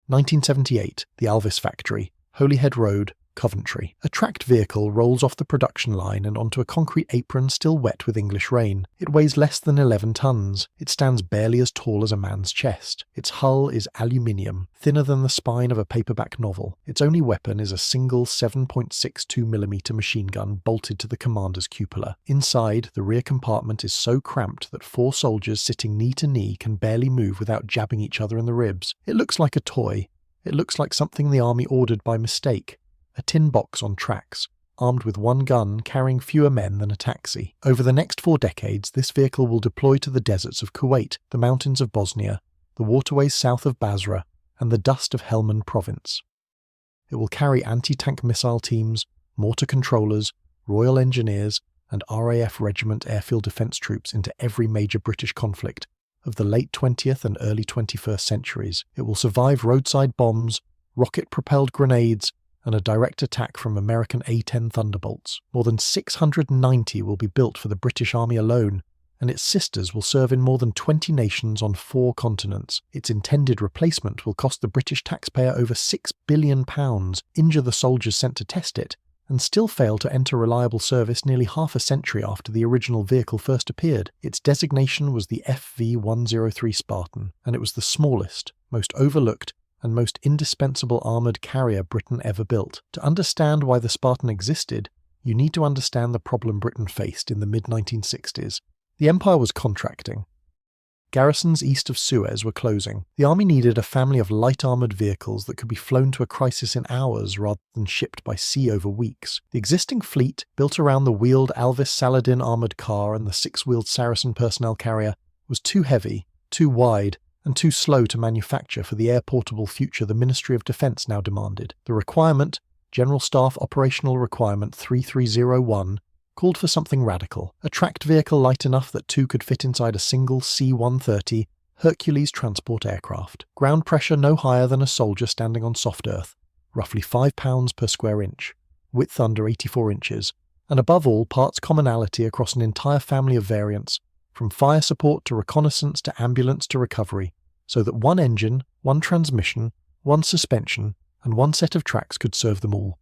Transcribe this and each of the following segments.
1978, the Alvis factory, Holyhead Road, Coventry. A tracked vehicle rolls off the production line and onto a concrete apron still wet with English rain. It weighs less than 11 tons. It stands barely as tall as a man's chest. Its hull is aluminium, thinner than the spine of a paperback novel. Its only weapon is a single 7.62mm machine gun bolted to the commander's cupola. Inside, the rear compartment is so cramped that 4 soldiers sitting knee to knee can barely move without jabbing each other in the ribs. It looks like a toy. It looks like something the army ordered by mistake. A tin box on tracks, armed with 1 gun carrying fewer men than a taxi. Over the next 4 decades, this vehicle will deploy to the deserts of Kuwait, the mountains of Bosnia, the waterways south of Basra, and the dust of Helmand province. It will carry anti-tank missile teams, mortar controllers, Royal Engineers, and RAF Regiment airfield defence troops into every major British conflict of the late 20th and early 21st centuries. It will survive roadside bombs, rocket-propelled grenades, and a direct attack from American A-10 Thunderbolts. More than 690 will be built for the British Army alone, and its sisters will serve in more than 20 nations on 4 continents. Its intended replacement will cost the British taxpayer over £6 billion, injure the soldiers sent to test it, and still fail to enter reliable service nearly half a century after the original vehicle first appeared. Its designation was the FV103 Spartan, and it was the smallest, most overlooked, and most indispensable armoured carrier Britain ever built. To understand why the Spartan existed, you need to understand the problem Britain faced in the mid-1960s. The Empire was contracting. Garrisons east of Suez were closing. The army needed a family of light armoured vehicles that could be flown to a crisis in hours rather than shipped by sea over weeks. The existing fleet, built around the wheeled Alvis Saladin armoured car and the 6-wheeled Saracen personnel carrier, was too heavy, too wide, and too slow to manufacture for the air-portable future the Ministry of Defence now demanded. The requirement, General Staff Operational Requirement 3301, called for something radical. A tracked vehicle light enough that 2 could fit inside a single C-130 Hercules transport aircraft. Ground pressure no higher than a soldier standing on soft earth, roughly 5 pounds per square inch, width under 84 inches, and above all parts commonality across an entire family of variants, from fire support to reconnaissance to ambulance to recovery, so that 1 engine, 1 transmission, 1 suspension, and 1 set of tracks could serve them all.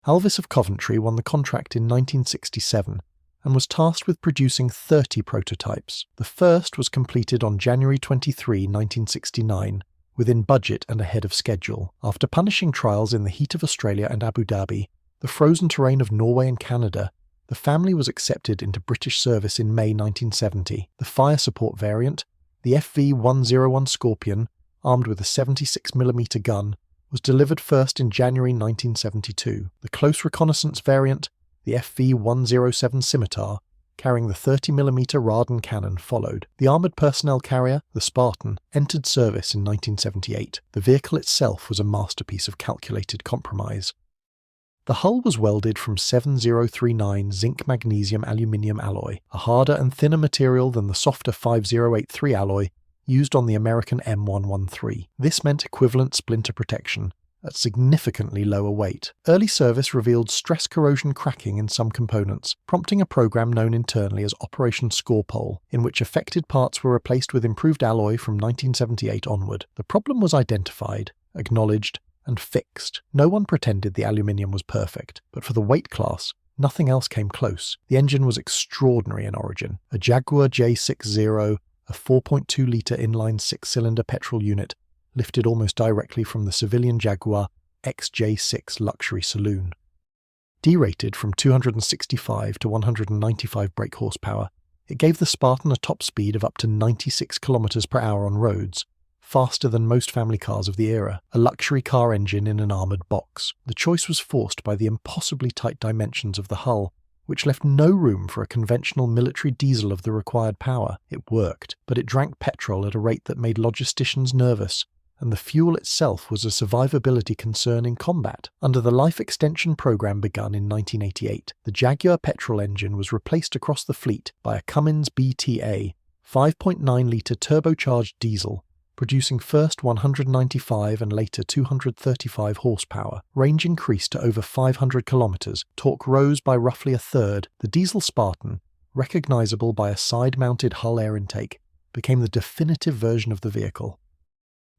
Alvis of Coventry won the contract in 1967 and was tasked with producing 30 prototypes. The first was completed on January 23, 1969, within budget and ahead of schedule. After punishing trials in the heat of Australia and Abu Dhabi, the frozen terrain of Norway and Canada, the family was accepted into British service in May 1970. The fire support variant, the FV101 Scorpion, armed with a 76mm gun, was delivered first in January 1972. The close reconnaissance variant, the FV107 Scimitar, carrying the 30mm Radon cannon, followed. The armoured personnel carrier, the Spartan, entered service in 1978. The vehicle itself was a masterpiece of calculated compromise. The hull was welded from 7039 zinc magnesium aluminium alloy, a harder and thinner material than the softer 5083 alloy used on the American M113. This meant equivalent splinter protection at significantly lower weight. Early service revealed stress corrosion cracking in some components, prompting a program known internally as Operation Scorepole, in which affected parts were replaced with improved alloy from 1978 onward. The problem was identified, acknowledged, and fixed. No one pretended the aluminium was perfect, but for the weight class, nothing else came close. The engine was extraordinary in origin. A Jaguar J60, a 4.2-litre inline 6-cylinder petrol unit, lifted almost directly from the civilian Jaguar XJ6 luxury saloon. Derated from 265 to 195 brake horsepower, it gave the Spartan a top speed of up to 96 km per hour on roads, faster than most family cars of the era, a luxury car engine in an armoured box. The choice was forced by the impossibly tight dimensions of the hull, which left no room for a conventional military diesel of the required power. It worked, but it drank petrol at a rate that made logisticians nervous, and the fuel itself was a survivability concern in combat. Under the life extension program begun in 1988, the Jaguar petrol engine was replaced across the fleet by a Cummins BTA, 5.9-litre turbocharged diesel, producing first 195 and later 235 horsepower. Range increased to over 500 kilometers. Torque rose by roughly a third. The diesel Spartan, recognizable by a side-mounted hull air intake, became the definitive version of the vehicle.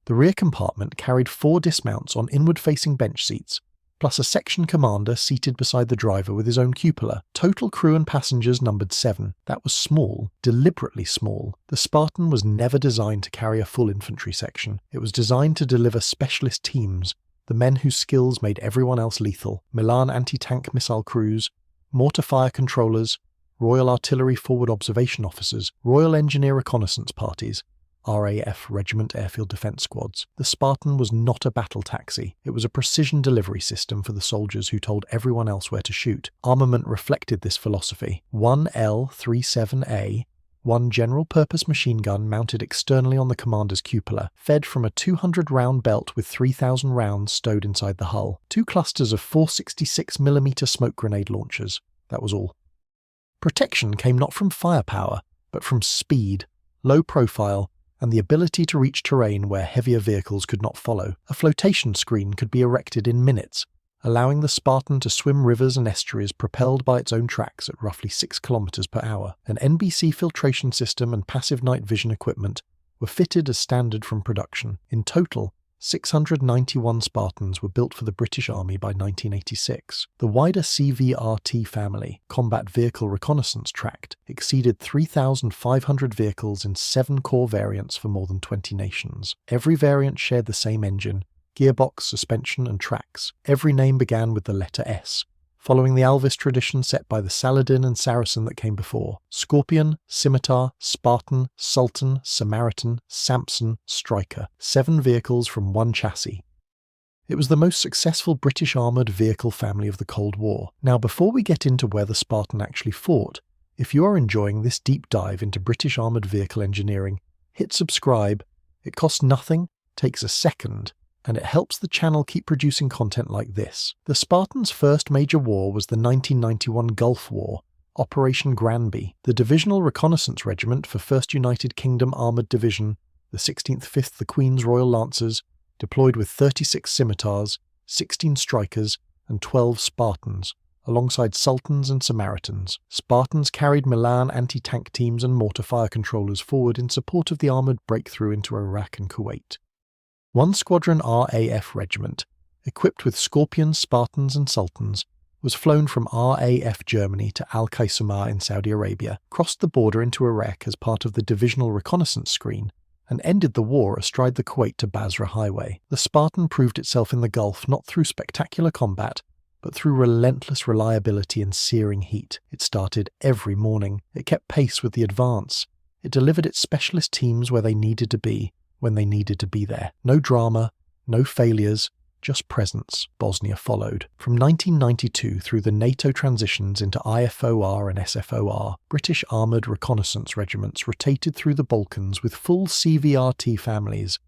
The rear compartment carried 4 dismounts on inward-facing bench seats, plus a section commander seated beside the driver with his own cupola. Total crew and passengers numbered 7. That was small, deliberately small. The Spartan was never designed to carry a full infantry section. It was designed to deliver specialist teams, the men whose skills made everyone else lethal. Milan anti-tank missile crews, mortar fire controllers, Royal Artillery Forward Observation Officers, Royal Engineer Reconnaissance Parties, RAF Regiment Airfield Defence Squads. The Spartan was not a battle taxi. It was a precision delivery system for the soldiers who told everyone else where to shoot. Armament reflected this philosophy. One L-37A, one general-purpose machine gun mounted externally on the commander's cupola, fed from a 200-round belt with 3,000 rounds stowed inside the hull. 2 clusters of 466mm smoke grenade launchers. That was all. Protection came not from firepower, but from speed, low profile, and the ability to reach terrain where heavier vehicles could not follow. A flotation screen could be erected in minutes, allowing the Spartan to swim rivers and estuaries propelled by its own tracks at roughly 6 km per hour. An NBC filtration system and passive night vision equipment were fitted as standard from production. In total, 691 Spartans were built for the British Army by 1986. The wider CVRT family, Combat Vehicle Reconnaissance tract, exceeded 3,500 vehicles in 7 core variants for more than 20 nations. Every variant shared the same engine, gearbox, suspension, and tracks. Every name began with the letter S, following the Alvis tradition set by the Saladin and Saracen that came before. Scorpion, Scimitar, Spartan, Sultan, Samaritan, Samson, Striker. 7 vehicles from 1 chassis. It was the most successful British armoured vehicle family of the Cold War. Now, before we get into where the Spartan actually fought, if you are enjoying this deep dive into British armoured vehicle engineering, hit subscribe. It costs nothing, takes a second, and it helps the channel keep producing content like this. The Spartans' first major war was the 1991 Gulf War, Operation Granby. The Divisional Reconnaissance Regiment for 1st United Kingdom Armoured Division, the 16th 5th the Queen's Royal Lancers, deployed with 36 Scimitars, 16 Strikers, and 12 Spartans, alongside Sultans and Samaritans. Spartans carried Milan anti-tank teams and mortar fire controllers forward in support of the armoured breakthrough into Iraq and Kuwait. 1 Squadron RAF Regiment, equipped with Scorpions, Spartans and Sultans, was flown from RAF Germany to Al-Qaisumah in Saudi Arabia, crossed the border into Iraq as part of the Divisional Reconnaissance Screen, and ended the war astride the Kuwait to Basra highway. The Spartan proved itself in the Gulf not through spectacular combat, but through relentless reliability and searing heat. It started every morning. It kept pace with the advance. It delivered its specialist teams where they needed to be, when they needed to be there. No drama, no failures, just presence. Bosnia followed. From 1992 through the NATO transitions into IFOR and SFOR, British armoured reconnaissance regiments rotated through the Balkans with full CVRT families.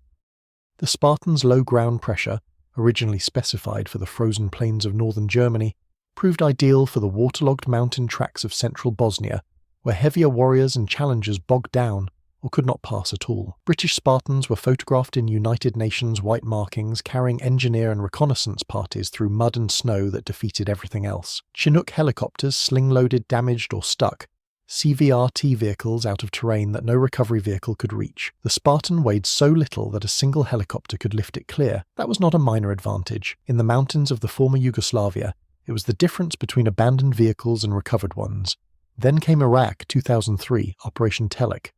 The Spartans' low ground pressure, originally specified for the frozen plains of northern Germany, proved ideal for the waterlogged mountain tracts of central Bosnia, where heavier warriors and challengers bogged down or could not pass at all. British Spartans were photographed in United Nations white markings carrying engineer and reconnaissance parties through mud and snow that defeated everything else. Chinook helicopters sling-loaded damaged or stuck CVRT vehicles out of terrain that no recovery vehicle could reach. The Spartan weighed so little that a single helicopter could lift it clear. That was not a minor advantage. In the mountains of the former Yugoslavia, it was the difference between abandoned vehicles and recovered ones. Then came Iraq 2003, Operation Telek.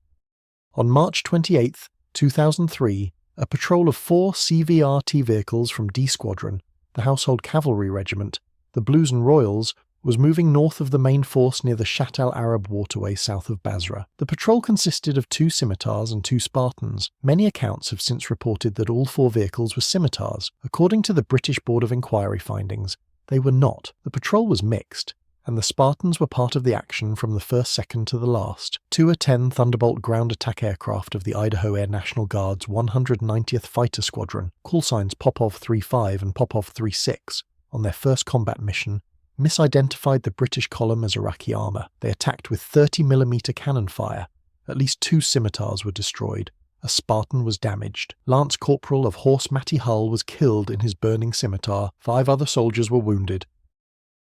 On March 28, 2003, a patrol of 4 CVRT vehicles from D Squadron, the Household Cavalry Regiment, the Blues and Royals, was moving north of the main force near the Shatt al-Arab waterway south of Basra. The patrol consisted of 2 Scimitars and 2 Spartans. Many accounts have since reported that all 4 vehicles were Scimitars. According to the British Board of Inquiry findings, they were not. The patrol was mixed, and the Spartans were part of the action from the first second to the last. 2 A-10 Thunderbolt ground attack aircraft of the Idaho Air National Guard's 190th Fighter Squadron, callsigns Popov-35 and Popov-36, on their first combat mission, misidentified the British column as Iraqi armour. They attacked with 30mm cannon fire. At least 2 Scimitars were destroyed. A Spartan was damaged. Lance Corporal of Horse Matty Hull was killed in his burning Scimitar. 5 other soldiers were wounded.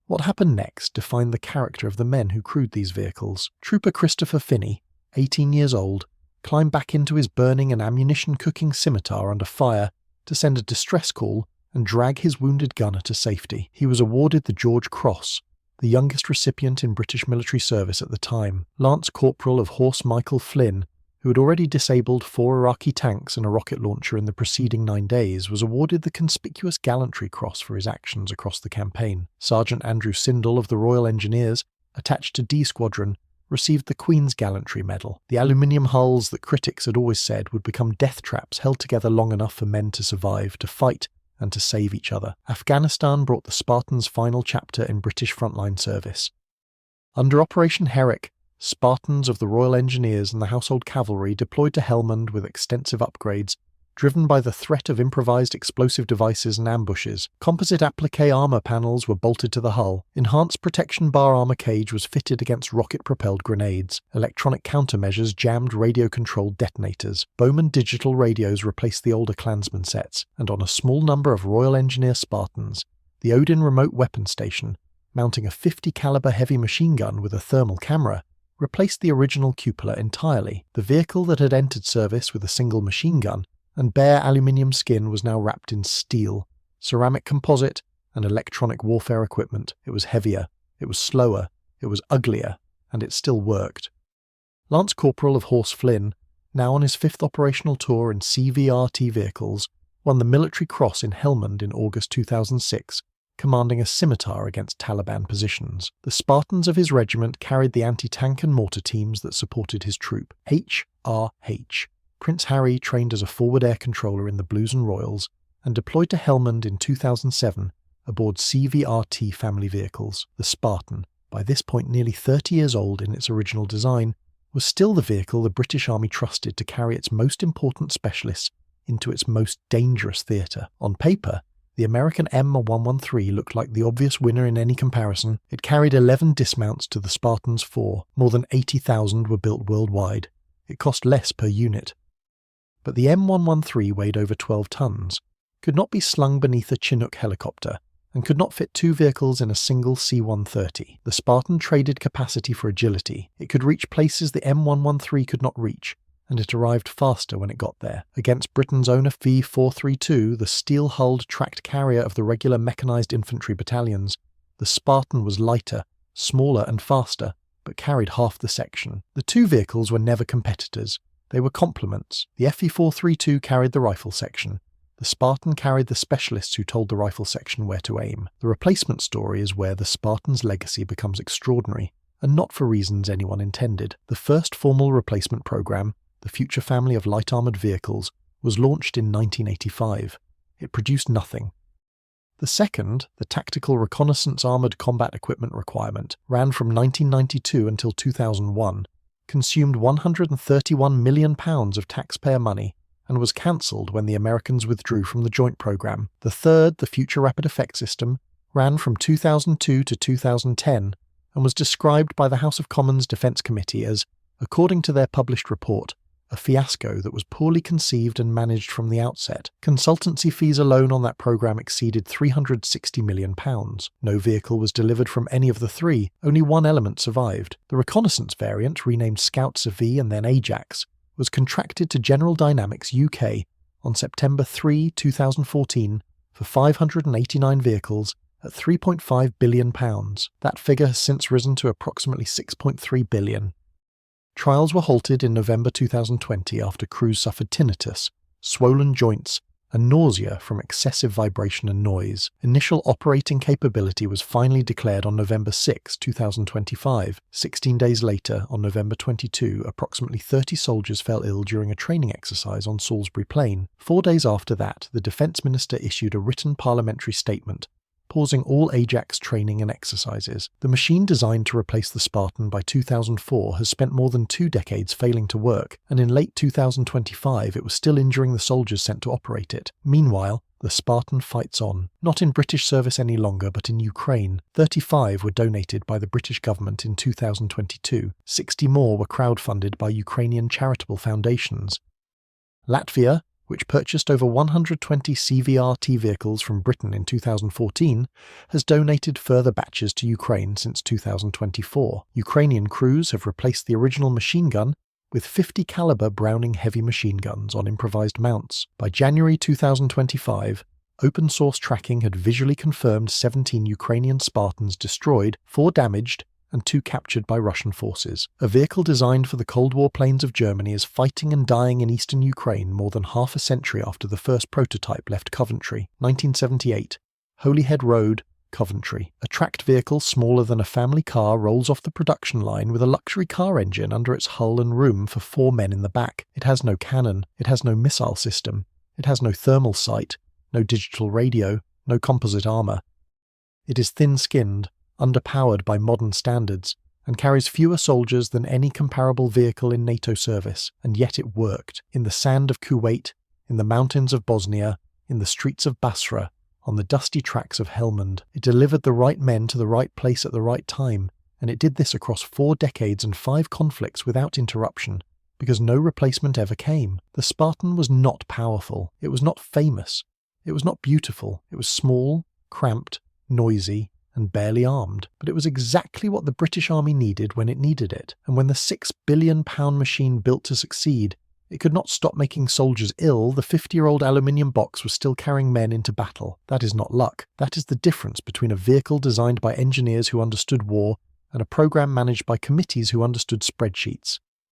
What happened next defined the character of the men who crewed these vehicles. Trooper Christopher Finney, 18 years old, climb back into his burning and ammunition-cooking Scimitar under fire to send a distress call and drag his wounded gunner to safety. He was awarded the George Cross, the youngest recipient in British military service at the time. Lance Corporal of Horse Michael Flynn, who had already disabled 4 Iraqi tanks and a rocket launcher in the preceding 9 days, was awarded the Conspicuous Gallantry Cross for his actions across the campaign. Sergeant Andrew Sindall of the Royal Engineers, attached to D Squadron, received the Queen's Gallantry Medal. The aluminium hulls that critics had always said would become death traps held together long enough for men to survive, to fight, and to save each other. Afghanistan brought the Spartans' final chapter in British frontline service. Under Operation Herrick, Spartans of the Royal Engineers and the Household Cavalry deployed to Helmand with extensive upgrades, driven by the threat of improvised explosive devices and ambushes. Composite applique armour panels were bolted to the hull. Enhanced protection bar armour cage was fitted against rocket-propelled grenades. Electronic countermeasures jammed radio-controlled detonators. Bowman digital radios replaced the older Klansman sets, and on a small number of Royal Engineer Spartans, the Odin remote weapon station, mounting a 50 caliber heavy machine gun with a thermal camera, replaced the original cupola entirely. The vehicle that had entered service with a single machine gun and bare aluminium skin was now wrapped in steel, ceramic composite, and electronic warfare equipment. It was heavier, it was slower, it was uglier, and it still worked. Lance Corporal of Horse Flynn, now on his 5th operational tour in CVRT vehicles, won the Military Cross in Helmand in August 2006, commanding a Scimitar against Taliban positions. The Spartans of his regiment carried the anti-tank and mortar teams that supported his troop. HRH. Prince Harry trained as a forward air controller in the Blues and Royals and deployed to Helmand in 2007 aboard CVRT family vehicles. The Spartan, by this point nearly 30 years old in its original design, was still the vehicle the British Army trusted to carry its most important specialists into its most dangerous theatre. On paper, the American M113 looked like the obvious winner in any comparison. It carried 11 dismounts to the Spartan's 4. More than 80,000 were built worldwide. It cost less per unit. But the M113 weighed over 12 tons, could not be slung beneath a Chinook helicopter, and could not fit 2 vehicles in a single C-130. The Spartan traded capacity for agility. It could reach places the M113 could not reach, and it arrived faster when it got there. Against Britain's own FV103 the steel-hulled tracked carrier of the regular mechanized infantry battalions, the Spartan was lighter, smaller and faster, but carried half the section. The 2 vehicles were never competitors. They were complements. The FV432 carried the rifle section. The Spartan carried the specialists who told the rifle section where to aim. The replacement story is where the Spartan's legacy becomes extraordinary, and not for reasons anyone intended. The first formal replacement program, the Future Family of Light Armoured Vehicles, was launched in 1985. It produced nothing. The second, the Tactical Reconnaissance Armoured Combat Equipment Requirement, ran from 1992 until 2001, consumed £131 million of taxpayer money, and was cancelled when the Americans withdrew from the joint programme. The third, the Future Rapid Effect System, ran from 2002 to 2010 and was described by the House of Commons Defence Committee as, according to their published report, a fiasco that was poorly conceived and managed from the outset. Consultancy fees alone on that programme exceeded £360 million. No vehicle was delivered from any of the 3, only one element survived. The reconnaissance variant, renamed Scout V and then Ajax, was contracted to General Dynamics UK on September 3, 2014 for 589 vehicles at £3.5 billion. That figure has since risen to approximately £6.3 billion. Trials were halted in November 2020 after crews suffered tinnitus, swollen joints, and nausea from excessive vibration and noise. Initial operating capability was finally declared on November 6, 2025. 16 days later, on November 22, approximately 30 soldiers fell ill during a training exercise on Salisbury Plain. 4 days after that, the Defence Minister issued a written parliamentary statement pausing all Ajax training and exercises. The machine designed to replace the Spartan by 2004 has spent more than 2 decades failing to work, and in late 2025 it was still injuring the soldiers sent to operate it. Meanwhile, the Spartan fights on. Not in British service any longer, but in Ukraine. 35 were donated by the British government in 2022. 60 more were crowdfunded by Ukrainian charitable foundations. Latvia, which purchased over 120 CVRT vehicles from Britain in 2014, has donated further batches to Ukraine since 2024. Ukrainian crews have replaced the original machine gun with 50 caliber Browning heavy machine guns on improvised mounts. By January 2025, open source tracking had visually confirmed 17 Ukrainian Spartans destroyed, 4 damaged, and 2 captured by Russian forces. A vehicle designed for the Cold War plains of Germany is fighting and dying in eastern Ukraine more than half a century after the first prototype left Coventry. 1978. Holyhead Road, Coventry. A tracked vehicle smaller than a family car rolls off the production line with a luxury car engine under its hull and room for 4 men in the back. It has no cannon, it has no missile system, it has no thermal sight, no digital radio, no composite armour. It is thin-skinned, underpowered by modern standards, and carries fewer soldiers than any comparable vehicle in NATO service, and yet it worked. In the sand of Kuwait, in the mountains of Bosnia, in the streets of Basra, on the dusty tracks of Helmand. It delivered the right men to the right place at the right time, and it did this across 4 decades and 5 conflicts without interruption, because no replacement ever came. The Spartan was not powerful, it was not famous, it was not beautiful, it was small, cramped, noisy, and barely armed, but it was exactly what the British Army needed when it needed it, and when the £6 billion machine built to succeed, it could not stop making soldiers ill. The 50-year-old aluminium box was still carrying men into battle. That is not luck. That is the difference between a vehicle designed by engineers who understood war and a program managed by committees who understood spreadsheets.